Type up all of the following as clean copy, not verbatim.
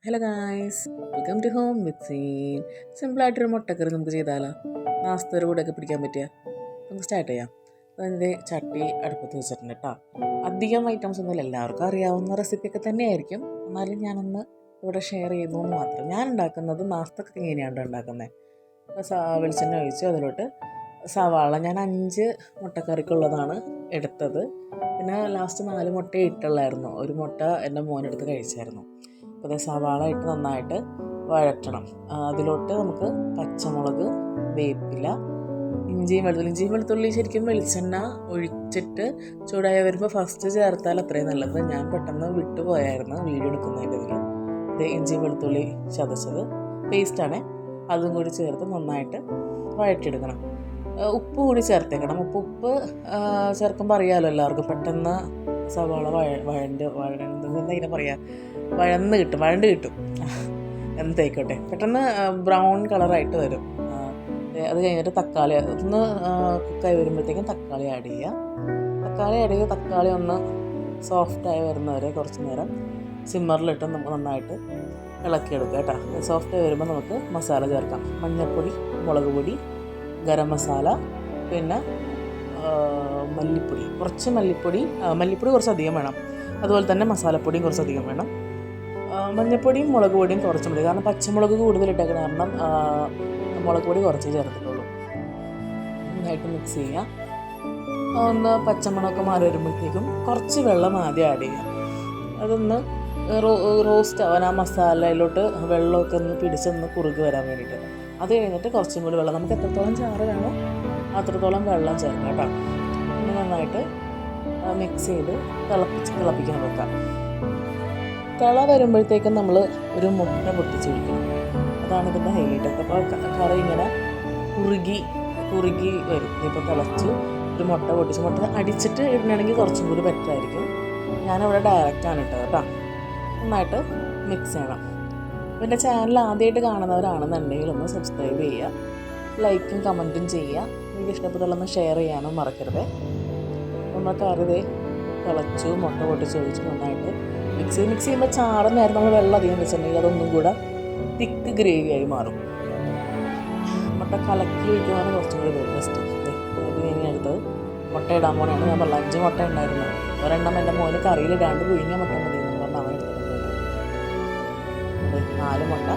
Hello guys, welcome to home with Seen. സിമ്പിളായിട്ടൊരു മുട്ടക്കറി നമുക്ക് ചെയ്താലോ? നാസ്തയുടെ കൂടെയൊക്കെ പിടിക്കാൻ പറ്റിയ നമുക്ക് സ്റ്റാർട്ട് ചെയ്യാം. അപ്പോൾ അതിൻ്റെ ചട്ടി അടുപ്പത്ത് വെച്ചിട്ടുണ്ട് കേട്ടോ. അധികം ഐറ്റംസ് ഒന്നുമില്ല, എല്ലാവർക്കും അറിയാവുന്ന റെസിപ്പിയൊക്കെ തന്നെയായിരിക്കും. എന്നാലും ഞാനൊന്ന് ഇവിടെ ഷെയർ ചെയ്യുന്നു എന്ന് മാത്രം. ഞാൻ ഉണ്ടാക്കുന്നത് നാസ്തക്ക് ഇങ്ങനെയാണ് ഉണ്ടാക്കുന്നത്. അപ്പോൾ വെളിച്ചെണ്ണ ഒഴിച്ച് അതിലോട്ട് സവാള, ഞാൻ 5 മുട്ടക്കറിക്കുള്ളതാണ് എടുത്തത്. പിന്നെ ലാസ്റ്റ് 4 മുട്ട ഇട്ടുള്ളായിരുന്നു. ഒരു മുട്ട എൻ്റെ മോനെടുത്ത് കഴിച്ചായിരുന്നു. അപ്പോൾ സവാള ഇട്ട് നന്നായിട്ട് വഴറ്റണം. അതിലോട്ട് നമുക്ക് പച്ചമുളക്, വേപ്പില, ഇഞ്ചിയും വെളുത്തുള്ളി ശരിക്കും വെളിച്ചെണ്ണ ഒഴിച്ചിട്ട് ചൂടായി വരുമ്പോൾ ഫസ്റ്റ് ചേർത്താൽ അത്രയും നല്ലത്. ഞാൻ പെട്ടെന്ന് വിട്ടുപോയായിരുന്നു വീഡിയോ എടുക്കുന്നതിൻ്റെ ഇതിൽ. ഇത് ഇഞ്ചിയും വെളുത്തുള്ളി ചതച്ചത് പേസ്റ്റാണ്, അതും കൂടി ചേർത്ത് നന്നായിട്ട് വഴറ്റിയെടുക്കണം. ഉപ്പ് കൂടി ചേർത്തേക്കണം. ഉപ്പ് ചേർക്കുമ്പോൾ അറിയാമല്ലോ എല്ലാവർക്കും, പെട്ടെന്ന് സവാള എന്താ പറയുക, വഴണ്ട് കിട്ടും എന്തായിക്കോട്ടെ, പെട്ടെന്ന് ബ്രൗൺ കളറായിട്ട് വരും. അത് കഴിഞ്ഞിട്ട് തക്കാളി ഒന്ന് കുക്കായി വരുമ്പോഴത്തേക്കും തക്കാളി ആഡ് ചെയ്യുക. തക്കാളി ഒന്ന് സോഫ്റ്റായി വരുന്നവരെ കുറച്ച് നേരം സിമ്മറിലിട്ട് നമുക്ക് നന്നായിട്ട് ഇളക്കിയെടുക്കുക കേട്ടോ. സോഫ്റ്റായി വരുമ്പോൾ നമുക്ക് മസാല ചേർക്കാം. മഞ്ഞൾപ്പൊടി, മുളക് പൊടി, ഗരം മസാല, പിന്നെ മല്ലിപ്പൊടി കുറച്ച് അധികം വേണം. അതുപോലെ തന്നെ മസാലപ്പൊടിയും കുറച്ച് അധികം വേണം. മഞ്ഞൾപ്പൊടിയും മുളക് പൊടിയും കുറച്ച് മതി, കാരണം പച്ചമുളക് കൂടുതലിട്ടേക്കണം, കാരണം മുളക് പൊടി കുറച്ച് ചേർത്തിട്ടുള്ളൂ. നന്നായിട്ട് മിക്സ് ചെയ്യുക. ഒന്ന് പച്ചമുളകൊക്കെ മാറി വരുമ്പോഴത്തേക്കും കുറച്ച് വെള്ളം ആദ്യം ആഡ് ചെയ്യുക. അതൊന്ന് റോസ്റ്റ് ആവാൻ, ആ മസാലയിലോട്ട് വെള്ളമൊക്കെ ഒന്ന് പിടിച്ചൊന്ന് കുറുകി വരാൻ വേണ്ടിയിട്ട്. അത് കഴിഞ്ഞിട്ട് കുറച്ചും കൂടി വെള്ളം, നമുക്ക് എത്രത്തോളം ചാറ് വേണോ അത്രത്തോളം വെള്ളം ചേർക്കാം കേട്ടോ. പിന്നെ നന്നായിട്ട് മിക്സ് ചെയ്ത് തിളപ്പിക്കാൻ വെക്കാം. തിള വരുമ്പോഴത്തേക്കും നമ്മൾ ഒരു മുട്ട പൊട്ടിച്ച് വയ്ക്കണം. അതാണ് ഇതിൻ്റെ ഹൈലൈറ്റ്. അപ്പോൾ കറി ഇങ്ങനെ കുറുകി വരും. ഇപ്പോൾ തിളച്ച് ഒരു മുട്ട അടിച്ചിട്ട് ഇടണമെങ്കിൽ കുറച്ചും കൂടി ബെറ്റർ ആയിരിക്കും. ഞാനവിടെ ഡയറക്റ്റാണ് ഇട്ടത് കേട്ടോ. നന്നായിട്ട് മിക്സ് ചെയ്യണം. എൻ്റെ ചാനൽ ആദ്യമായിട്ട് കാണുന്നവരാണെന്നുണ്ടെങ്കിൽ ഒന്ന് സബ്സ്ക്രൈബ് ചെയ്യുക, ലൈക്കും കമൻറ്റും ചെയ്യുക. എനിക്ക് ഇഷ്ടപ്പെട്ടുള്ളൊന്ന് ഷെയർ ചെയ്യാനും മറക്കരുത്. നമ്മൾ കറി തിളച്ചു, മുട്ട പൊട്ടിച്ച് നന്നായിട്ട് മിക്സ് ചെയ്യുമ്പോൾ ചാറ് നേരം നമ്മൾ വെള്ളം അധികം വെച്ചിട്ടുണ്ടെങ്കിൽ അതൊന്നും കൂടെ തിക്ക് ഗ്രേവിയായി മാറും. മുട്ട കലക്കി ഒഴിക്കുവാനും കുറച്ചും കൂടി ബെസ്റ്റ്. അത് ഇനി അടുത്തത് മുട്ട ഇടാൻ പോലെയാണ്. ഞാൻ 5 മുട്ട ഉണ്ടായിരുന്നു. ഒരെണ്ണം എൻ്റെ മോന് കറിയിലിടാണ്ട് പുഴുങ്ങിയ മുട്ട മതി എന്ന് പറഞ്ഞാൽ അവൻ എടുത്തിട്ടുണ്ട്. 4 മുട്ട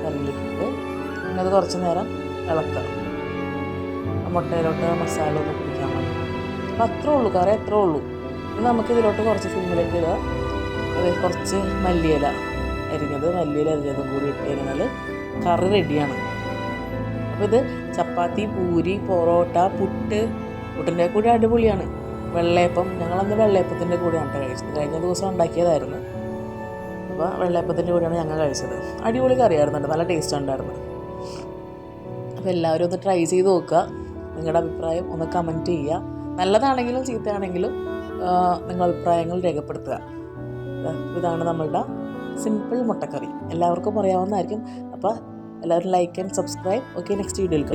കറിയിലിട്ടിട്ട് പിന്നെ അത് കുറച്ച് നേരം ഇളക്കുക. മുട്ടയിലോട്ട് മസാല ഒന്ന് പിടിക്കാൻ മതി. അപ്പം അത്രേ ഉള്ളൂ, കറി അത്രേ ഉള്ളൂ. ഇനി നമുക്കിതിലോട്ട് കുറച്ച് സിമ്മിലേക്ക് ഇടുക. കുറച്ച് മല്ലിയില അരിഞ്ഞതും കൂടി ഇട്ട് കഴിഞ്ഞാൽ കറി റെഡിയാണ്. അപ്പോൾ ഇത് ചപ്പാത്തി, പൂരി, പൊറോട്ട, പുട്ടിൻ്റെ കൂടെ അടിപൊളിയാണ്. വെള്ളയപ്പം, ഞങ്ങളന്ന് വെള്ളയപ്പത്തിൻ്റെ കൂടെയാണ് കഴിച്ചത്. കഴിഞ്ഞ ദിവസം ഉണ്ടാക്കിയതായിരുന്നു. അപ്പോൾ വെള്ളയപ്പത്തിൻ്റെ കൂടെയാണ് ഞങ്ങൾ കഴിച്ചത്. അടിപൊളി കറിയായിരുന്നുണ്ട്, നല്ല ടേസ്റ്റ് ഉണ്ടായിരുന്നു. അപ്പോൾ എല്ലാവരും ഒന്ന് ട്രൈ ചെയ്ത് നോക്കുക. നിങ്ങളുടെ അഭിപ്രായം ഒന്ന് കമൻറ്റ് ചെയ്യുക. നല്ലതാണെങ്കിലും ചീത്തയാണെങ്കിലും നിങ്ങളുടെ അഭിപ്രായങ്ങൾ രേഖപ്പെടുത്തുക. ഇതാണ് നമ്മളുടെ സിമ്പിൾ മുട്ടക്കറി. എല്ലാവർക്കും അറിയാവുന്നതായിരിക്കും. അപ്പോൾ എല്ലാവരും like and subscribe. Okay, next വീഡിയോയിൽ